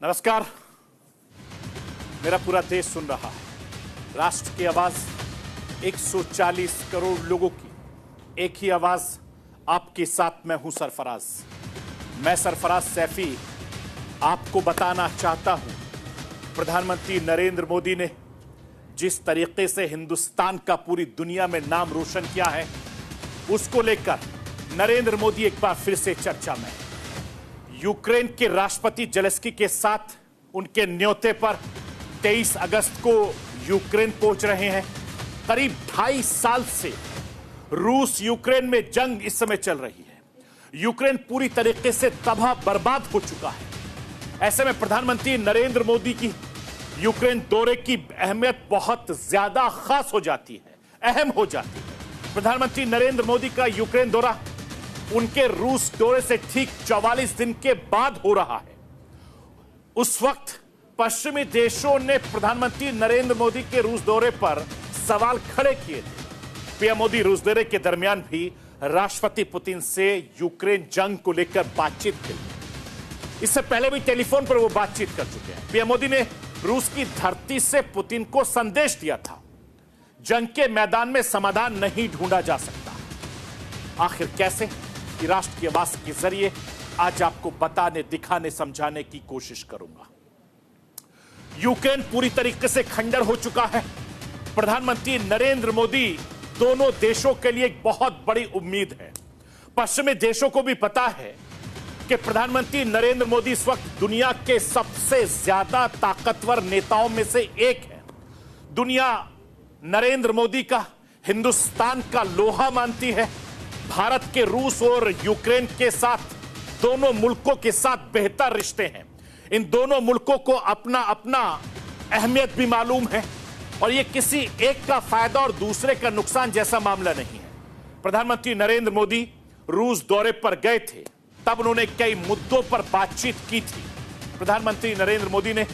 नमस्कार। मेरा पूरा देश सुन रहा है। राष्ट्र की आवाज 140 करोड़ लोगों की एक ही आवाज। आपके साथ मैं हूं सरफराज। मैं सरफराज सैफी आपको बताना चाहता हूं, प्रधानमंत्री नरेंद्र मोदी ने जिस तरीके से हिंदुस्तान का पूरी दुनिया में नाम रोशन किया है, उसको लेकर नरेंद्र मोदी एक बार फिर से चर्चा में है। यूक्रेन के राष्ट्रपति जेलेंस्की के साथ उनके न्योते पर 23 अगस्त को यूक्रेन पहुंच रहे हैं। करीब 2.5 साल से रूस यूक्रेन में जंग इस समय चल रही है। यूक्रेन पूरी तरीके से तबाह बर्बाद हो चुका है। ऐसे में प्रधानमंत्री नरेंद्र मोदी की यूक्रेन दौरे की अहमियत बहुत ज्यादा खास हो जाती है, अहम हो जाती है। प्रधानमंत्री नरेंद्र मोदी का यूक्रेन दौरा उनके रूस दौरे से ठीक 44 दिन के बाद हो रहा है। उस वक्त पश्चिमी देशों ने प्रधानमंत्री नरेंद्र मोदी के रूस दौरे पर सवाल खड़े किए थे। पीएम मोदी रूस दौरे के दरमियान भी राष्ट्रपति पुतिन से यूक्रेन जंग को लेकर बातचीत की। इससे पहले भी टेलीफोन पर वो बातचीत कर चुके हैं। पीएम मोदी ने रूस की धरती से पुतिन को संदेश दिया था, जंग के मैदान में समाधान नहीं ढूंढा जा सकता। आखिर कैसे, कि राष्ट्र की आवाज के जरिए आज आपको बताने, दिखाने, समझाने की कोशिश करूंगा। यूक्रेन पूरी तरीके से खंडर हो चुका है। प्रधानमंत्री नरेंद्र मोदी दोनों देशों के लिए एक बहुत बड़ी उम्मीद है। पश्चिमी देशों को भी पता है कि प्रधानमंत्री नरेंद्र मोदी इस वक्त दुनिया के सबसे ज्यादा ताकतवर नेताओं में से एक है। दुनिया नरेंद्र मोदी का, हिंदुस्तान का लोहा मानती है। भारत के रूस और यूक्रेन के साथ, दोनों मुल्कों के साथ बेहतर रिश्ते हैं। इन दोनों मुल्कों को अपना अपना अहमियत भी मालूम है और यह किसी एक का फायदा और दूसरे का नुकसान जैसा मामला नहीं है। प्रधानमंत्री नरेंद्र मोदी रूस दौरे पर गए थे, तब उन्होंने कई मुद्दों पर बातचीत की थी। प्रधानमंत्री नरेंद्र मोदी ने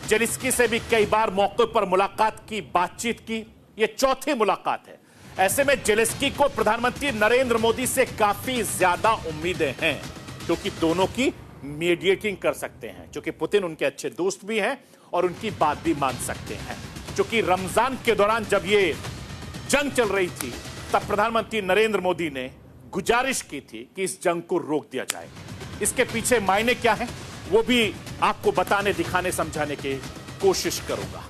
जेलेंस्की से भी कई बार मौके पर मुलाकात की, बातचीत की। यह चौथी मुलाकात है। ऐसे में जेलेंस्की को प्रधानमंत्री नरेंद्र मोदी से काफी ज्यादा उम्मीदें हैं, क्योंकि दोनों की मीडिएटिंग कर सकते हैं, क्योंकि पुतिन उनके अच्छे दोस्त भी हैं और उनकी बात भी मान सकते हैं। क्योंकि रमजान के दौरान जब ये जंग चल रही थी, तब प्रधानमंत्री नरेंद्र मोदी ने गुजारिश की थी कि इस जंग को रोक दिया जाए। इसके पीछे मायने क्या है, वो भी आपको बताने, दिखाने, समझाने की कोशिश करूंगा।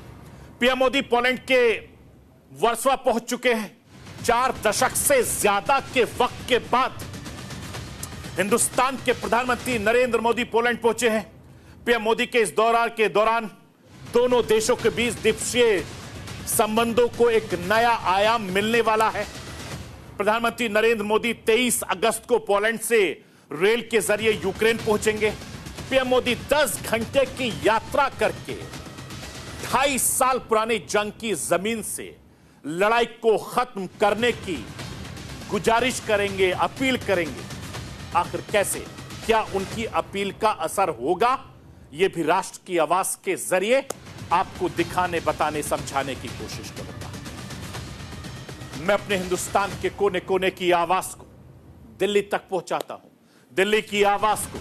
पीएम मोदी पोलैंड के वर्सोवा पहुंच चुके हैं। 4 दशक से ज्यादा के वक्त के बाद हिंदुस्तान के प्रधानमंत्री नरेंद्र मोदी पोलैंड पहुंचे हैं। पीएम मोदी के इस दौरे के दौरान दोनों देशों के बीच द्विपक्षीय संबंधों को एक नया आयाम मिलने वाला है। प्रधानमंत्री नरेंद्र मोदी 23 अगस्त को पोलैंड से रेल के जरिए यूक्रेन पहुंचेंगे। पीएम मोदी 10 घंटे की यात्रा करके 2.5 साल पुरानी जंग की जमीन से लड़ाई को खत्म करने की गुजारिश करेंगे, अपील करेंगे। आखिर कैसे, क्या उनकी अपील का असर होगा, यह भी राष्ट्र की आवाज के जरिए आपको दिखाने, बताने, समझाने की कोशिश करूंगा। मैं अपने हिंदुस्तान के कोने कोने की आवाज को दिल्ली तक पहुंचाता हूं। दिल्ली की आवाज को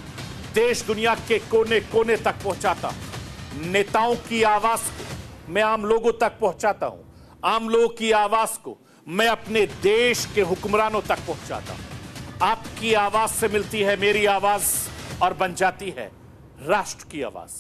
देश दुनिया के कोने कोने तक पहुंचाता हूं। नेताओं की आवाज को मैं आम लोगों तक पहुंचाता हूं। आम लोगों की आवाज को मैं अपने देश के हुक्मरानों तक पहुंचाता हूं। आपकी आवाज से मिलती है मेरी आवाज और बन जाती है राष्ट्र की आवाज।